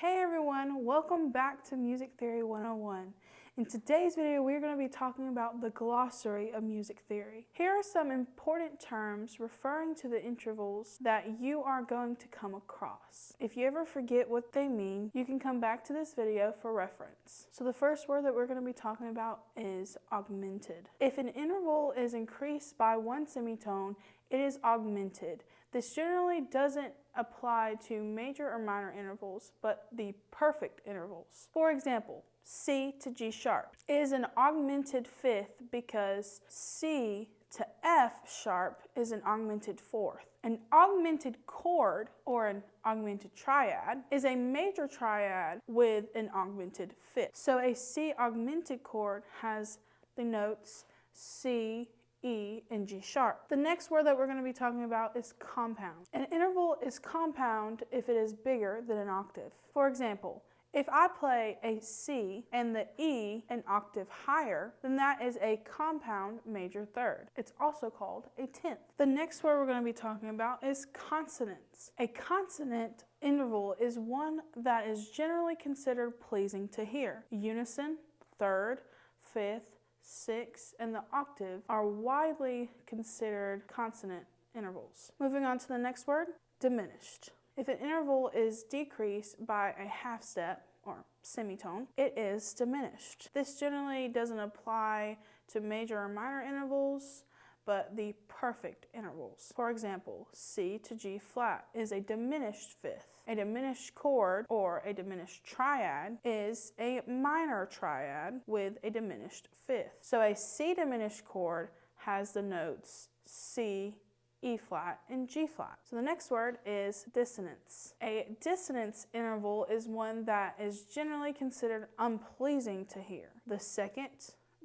Hey everyone, welcome back to Music Theory 101. In today's video, we're going to be talking about the glossary of music theory. Here are some important terms referring to the intervals that you are going to come across. If you ever forget what they mean, you can come back to this video for reference. So the first word that we're going to be talking about is augmented. If an interval is increased by one semitone, it is augmented. This generally doesn't apply to major or minor intervals, but the perfect intervals. For example, C to G sharp is an augmented fifth because C to F sharp is an augmented fourth. An augmented chord, or an augmented triad, is a major triad with an augmented fifth. So a C augmented chord has the notes C, E, and G sharp. The next word that we're going to be talking about is compound. An interval is compound if it is bigger than an octave. For example, if I play a C and the E an octave higher, then that is a compound major third. It's also called a tenth. The next word we're going to be talking about is consonants. A consonant interval is one that is generally considered pleasing to hear. Unison, third, fifth, sixth, and the octave are widely considered consonant intervals. Moving on to the next word, diminished. If an interval is decreased by a half step or semitone, it is diminished. This generally doesn't apply to major or minor intervals, but the perfect intervals. For example, C to G flat is a diminished fifth. A diminished chord, or a diminished triad, is a minor triad with a diminished fifth. So a C diminished chord has the notes C, E flat, and G flat. So the next word is dissonance. A dissonance interval is one that is generally considered unpleasing to hear. The second,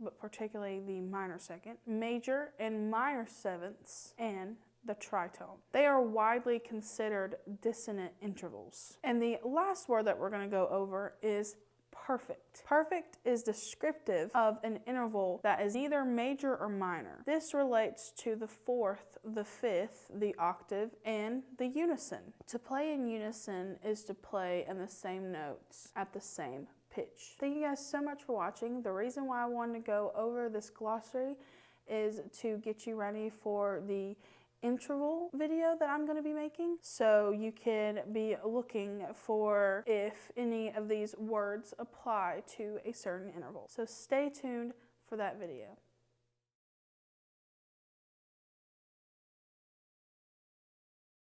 but particularly the minor second, major and minor sevenths, and the tritone. They are widely considered dissonant intervals. And the last word that we're going to go over is perfect. Perfect is descriptive of an interval that is either major or minor. This relates to the fourth, the fifth, the octave, and the unison. To play in unison is to play in the same notes at the same pitch. Thank you guys so much for watching. The reason why I wanted to go over this glossary is to get you ready for the interval video that I'm going to be making, so you can be looking for if any of these words apply to a certain interval. So stay tuned for that video.